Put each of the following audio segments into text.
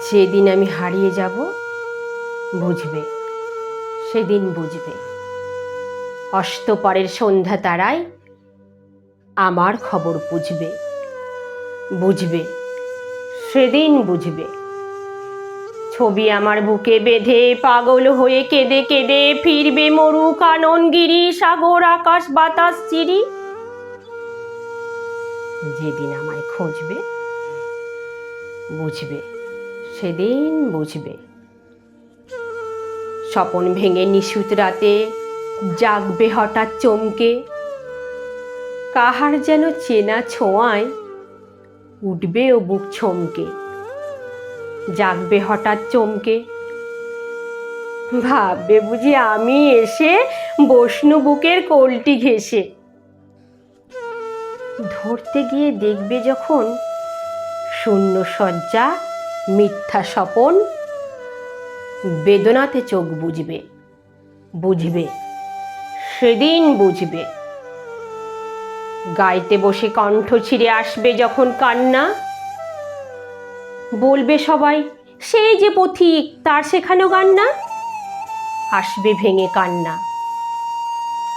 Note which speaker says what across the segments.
Speaker 1: যেদিন আমি হারিয়ে যাব বুঝবে, সেদিন বুঝবে। অস্তপারের সন্ধ্যা তারায় আমার খবর বুঝবে, বুঝবে, সেদিন বুঝবে। ছবি আমার বুকে বেঁধে পাগল হয়ে কেঁদে কেঁদে ফিরবে মরু কাননগিরি সাগর আকাশ বাতাস চিরি। যেদিন আমায় খুঁজবে বুঝবে, সেদিন বুঝবে। স্বপন ভেঙে নিশুত রাতে জাগবে হঠাৎ চমকে, কাহার যেন চেনা ছোঁয়ায় উঠবে ও বুক ছমকে। জাগবে হঠাৎ চমকে, ভাববে বুঝি আমি এসে বসনু বুকের কোলটি ঘেঁষে। ধরতে গিয়ে দেখবে যখন শূন্য শয্যা মিথ্যা স্বপন, বেদনাতে চোখ বুঝবে, বুঝবে, সেদিন বুঝবে। গাইতে বসে কণ্ঠ ছিঁড়ে আসবে যখন কান্না, বলবে সবাই সেই যে পথিক তার শেখানো গান না। আসবে ভেঙে কান্না,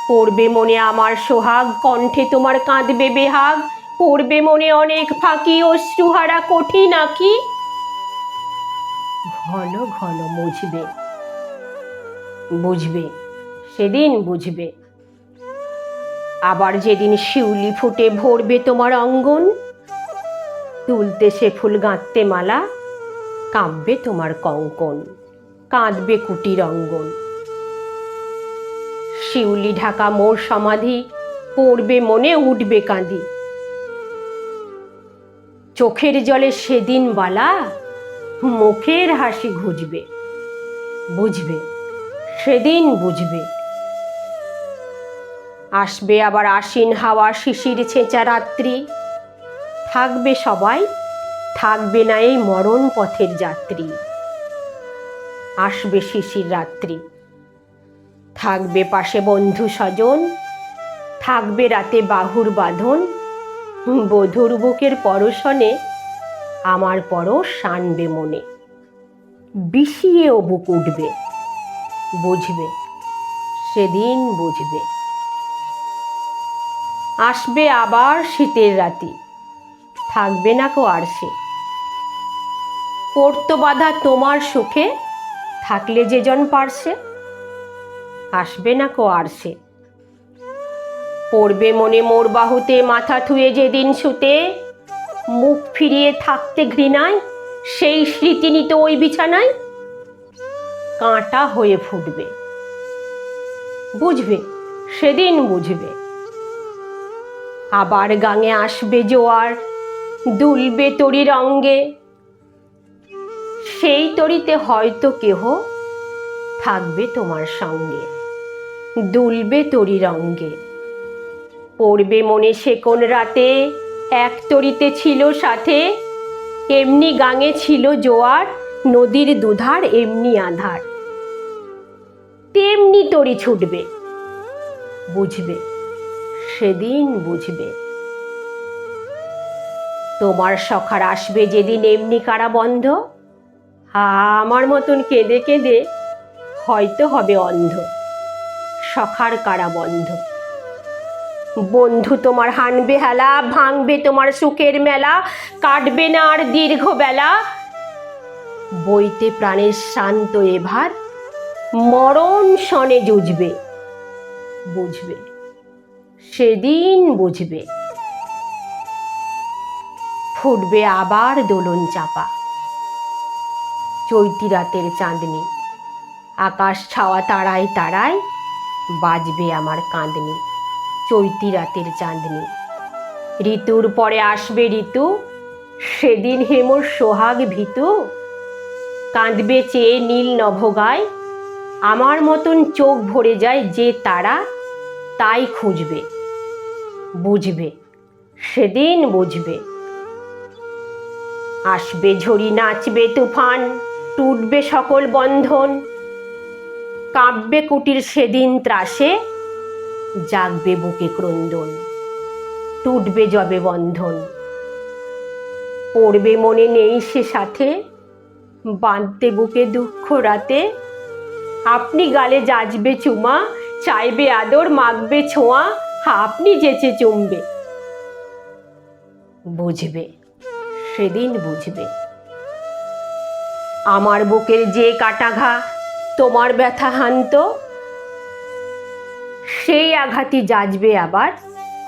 Speaker 1: পড়বে মনে আমার সোহাগ, কণ্ঠে তোমার কাঁদবে বেহাগ। পড়বে মনে অনেক ফাঁকি অশ্রুহারা কঠিন আঁকি, ঘন ঘন মুছবে, বুঝবে, সেদিন বুঝবে। আবার যেদিন শিউলি ফুটে ভরবে তোমার অঙ্গন, তুলতে সে ফুল গাঁথতে মালা, কাঁপবে তোমার কঙ্কন, কাঁদবে কুটির অঙ্গন। শিউলি ঢাকা মোর সমাধি, পড়বে মনে উঠবে কাঁদি। চোখের জলে সেদিন বালা, মুখের হাসি ঘুচবে, বুঝবে, সেদিন বুঝবে। আসবে আবার আশ্বিন হাওয়া শিশির ছেঁচা রাত্রি, থাকবে সবাই, থাকবে না এই মরণ পথের যাত্রী। আসবে শিশির রাত্রি, থাকবে পাশে বন্ধু স্বজন, থাকবে রাতে বাহুর বাঁধন। বধূর বুকের পরশনে আমার পরশ শানবে মনে, বিষিয়েও বুক উঠবে, বুঝবে, সেদিন বুঝবে। আসবে আবার শীতের রাতি, থাকবে না কো আর সে। পড়তো বাঁধা তোমার সুখে, থাকলে যে জন পারছে। আসবে না কো আর সে। পড়বে মনে মোর বাহুতে মাথা থুয়ে যেদিন শুতে, মুখ ফিরিয়ে থাকতে ঘৃণায় সেই স্মৃতি নিত ওই বিছানায়। কাঁটা হয়ে ফুটবে, বুঝবে, সেদিন বুঝবে। আবার গাঙে আসবে জোয়ার, দুলবে তরির অঙ্গে, সেই তরিতে হয়তো কেহ থাকবে তোমার সঙ্গে, দুলবে তরির অঙ্গে। পড়বে মনে সে কোন রাতে এক তরিতে ছিল সাথে, এমনি গাঙে ছিল জোয়ার, নদীর দুধার এমনি আধার। তেমনি তরি ছুটবে, বুঝবে, সেদিন বুঝবে। তোমার সখার আসবে যেদিন এমনি কারা বন্ধ, আমার মতন কেঁদে কেঁদে হয়তো হবে অন্ধ। সখার কারা বন্ধ, বন্ধু তোমার হানবে হেলা, ভাঙবে তোমার সুখের মেলা, কাটবে না আর দীর্ঘ বেলা। বইতে প্রাণের শান্ত এভার, মরণ শনে জুঝবে, বুঝবে, সেদিন বুঝবে। ফুটবে আবার দোলন চাপা, চৈতি রাতের চাঁদনি, আকাশ ছাওয়া তারায় তারায় বাজবে আমার কাঁদনি। চৈতি রাতের চাঁদনি, ঋতুর পরে আসবে ঋতু, সেদিন হেমর সোহাগ ভীতু। কাঁদবে চেয়ে নীল নভগায়, আমার মতন চোখ ভরে যায় যে তারা, তাই খুঁজবে, বুঝবে, সেদিন বুঝবে। আসবে ঝড়ি নাচবে তুফান, টুটবে সকল বন্ধন, কাঁপবে কুটির সেদিন ত্রাসে, জাগবে বুকে ক্রন্দন, টুটবে যবে বন্ধন। পড়বে মনে নেই সে সাথে, বাঁধতে বুকে দুঃখ রাতে, আপনি গালে যাচবে চুমা, চাইবে আদর, মাখবে ছোঁয়া, আপনি যেচে চুমবে। বুঝবে, সেদিন বুঝবে, আমার বুকের যে কাটাঘা তোমার ব্যথা হান্ত, সেই আঘাতই যাচবে আবার,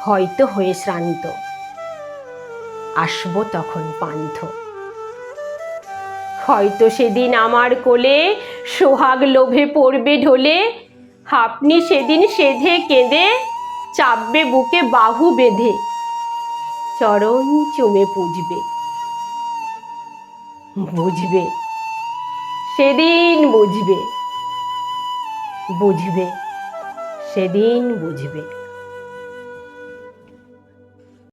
Speaker 1: হয়তো হয়ে শ্রান্ত। আসবো তখন পান্থ, হয়তো সেদিন আমার কোলে সোহাগ লোভে পড়বে ঢলে, আপনি সেদিন সেধে কেঁদে চাপবে বুকে বাহু বেঁধে, চরণ চুমে পুজবে। বুঝবে, সেদিন বুঝবে, বুঝবে, সেদিন বুঝবে।